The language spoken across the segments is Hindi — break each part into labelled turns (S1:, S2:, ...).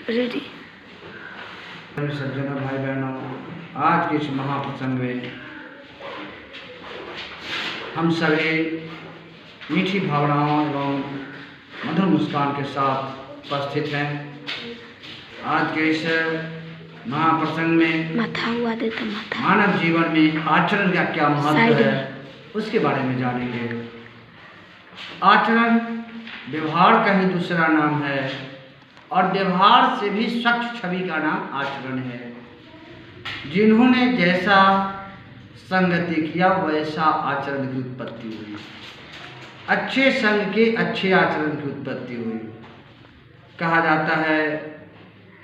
S1: रेडी।
S2: सज्जनों, भाई बहनों, आज के इस महाप्रसंग में हम सभी मीठी भावनाओं एवं मधुर मुस्कान के साथ उपस्थित हैं। आज के इस महाप्रसंग में मानव जीवन में आचरण का क्या महत्व है उसके बारे में जानेंगे। आचरण व्यवहार का ही दूसरा नाम है और व्यवहार से भी स्वच्छ छवि का नाम आचरण है। जिन्होंने जैसा संगति किया वैसा आचरण की उत्पत्ति हुई। अच्छे संग के अच्छे आचरण की उत्पत्ति हुई। कहा जाता है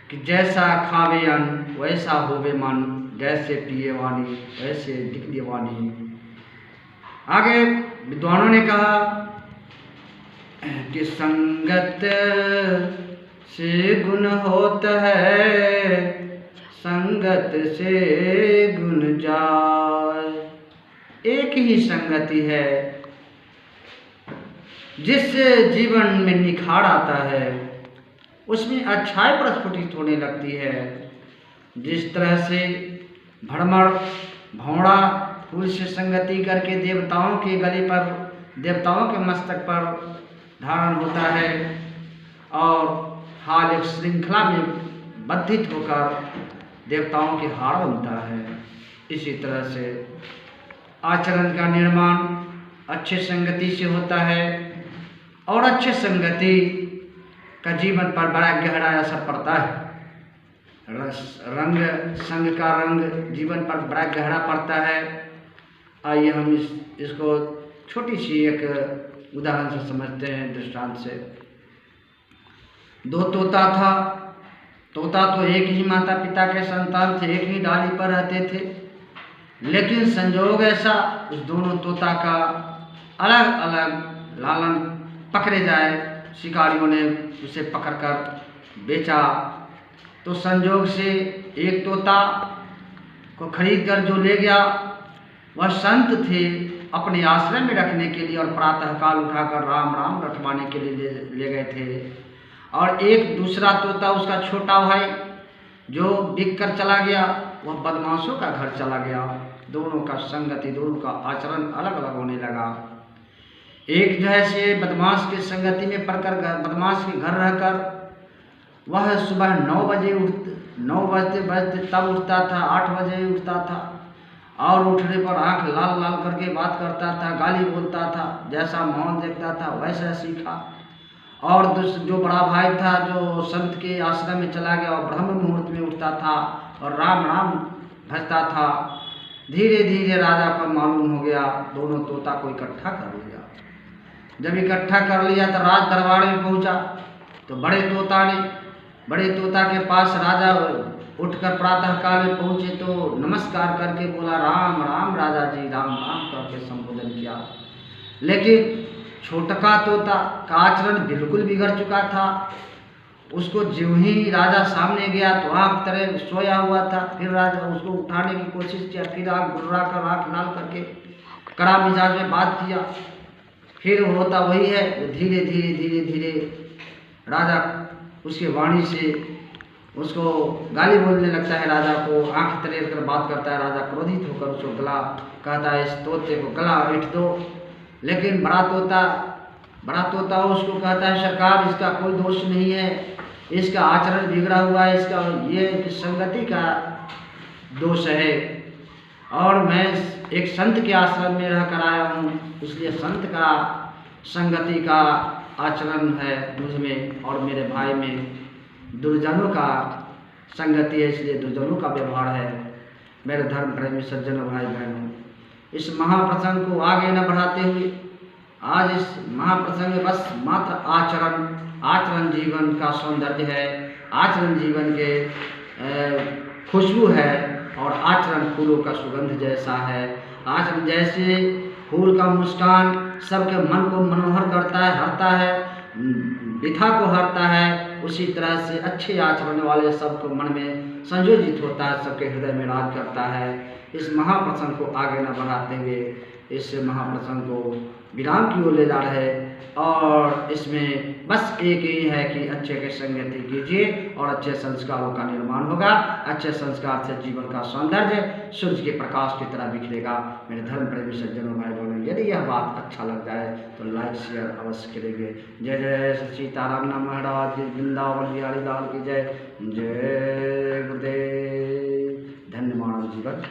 S2: कि जैसा खावे अन्न वैसा होवे मन, जैसे पिए वाणी वैसे दिखने वाणी। आगे विद्वानों ने कहा कि संगत से गुण होता है, संगत से गुण जाए। एक ही संगति है जिससे जीवन में निखार आता है, उसमें अच्छाई प्रस्फुटित होने लगती है। जिस तरह से भड़मड़ भौड़ा फूल से संगति करके देवताओं के गले पर, देवताओं के मस्तक पर धारण होता है और हाल एक श्रृंखला में बद्धित होकर देवताओं के हार बनता है। इसी तरह से आचरण का निर्माण अच्छे संगति से होता है और अच्छे संगति का जीवन पर बड़ा गहरा असर पड़ता है। रंग संग का रंग जीवन पर बड़ा गहरा पड़ता है। आइए हम इसको छोटी सी एक उदाहरण से समझते हैं, दृष्टांत से। दो तोता था। तोता तो एक ही माता पिता के संतान थे, एक ही डाली पर रहते थे। लेकिन संजोग ऐसा उस दोनों तोता का अलग अलग लालन पकड़े जाए, शिकारियों ने उसे पकड़कर बेचा। तो संजोग से एक तोता को खरीद कर जो ले गया वह संत थे, अपने आश्रम में रखने के लिए और प्रातःकाल उठाकर राम राम रटवाने के लिए ले गए थे। और एक दूसरा तोता, उसका छोटा भाई जो बिक कर चला गया, वह बदमाशों का घर चला गया। दोनों का संगति, दोनों का आचरण अलग अलग होने लगा। एक जो है से बदमाश की संगति में पड़कर बदमाश के घर रहकर वह सुबह 9 बजते तब उठता था, 8 बजे उठता था और उठने पर आंख लाल लाल करके बात करता था, गाली बोलता था। जैसा माहौल देखता था वैसा सीखा। और जो बड़ा भाई था, जो संत के आश्रम में चला गया और ब्रह्म मुहूर्त में उठता था और राम राम भजता था। धीरे धीरे राजा को मालूम हो गया, दोनों तोता को इकट्ठा कर लिया। जब इकट्ठा कर लिया तो राज दरबार में पहुंचा तो बड़े तोता के पास राजा उठकर प्रातःकाल में पहुंचे तो नमस्कार करके बोला राम राम राजा जी, राम राम करके संबोधन किया। लेकिन छोटका तोता का आचरण बिल्कुल बिगड़ चुका था। उसको ज्यों ही राजा सामने गया तो आँख तरह सोया हुआ था। फिर राजा उसको उठाने की कोशिश किया, फिर आँख गुर्रा कर आँख लाल करके कड़ा मिजाज में बात किया। फिर होता वही है, धीरे धीरे धीरे धीरे राजा उसके वाणी से उसको गाली बोलने लगता है। राजा को आँख तरेर कर बात करता है। राजा क्रोधित होकर उसको गला कहता है, इस तोते को गला रेट दो। लेकिन बड़ा तोता उसको कहता है, सरकार इसका कोई दोष नहीं है, इसका आचरण बिगड़ा हुआ है, इसका ये संगति का दोष है और मैं एक संत के आश्रम में रहकर आया हूँ, इसलिए संत का संगति का आचरण है मुझ में और मेरे भाई में। दुर्जनों का संगति है, इसलिए दुर्जनों का व्यवहार है। मेरे धर्म प्रेमी सज्जनों, भाई बहनों, इस महाप्रसंग को आगे न बढ़ाते हुए आज इस महाप्रसंग में बस मात्र आचरण जीवन का सौंदर्य है। आचरण जीवन के खुशबू है और आचरण फूलों का सुगंध जैसा है। आचरण जैसे फूल का मुस्कान सबके मन को मनोहर करता है, हरता है, विथा को हरता है, उसी तरह से अच्छे आचरण वाले सबको मन में संयोजित होता है, सबके हृदय में राज करता है। इस महाप्रसंग को आगे न बढ़ाते हुए इस महाप्रसंग को विराम की ओर ले जा रहे और इसमें बस एक ही है कि अच्छे के संगति कीजिए और अच्छे संस्कारों का निर्माण होगा। अच्छे संस्कार से जीवन का सौंदर्य सूर्य के प्रकाश की तरह बिखरेगा। मेरे धर्म प्रेमी सज्जनों भाई बहनों, यदि यह बात अच्छा लग जाए तो लाइक शेयर अवश्य करेंगे। जय जय सीताराम नाम महाराज की, वृंदावन बिहारी लाल की जय। जय गुरुदेव। धन्य मानव जीवन।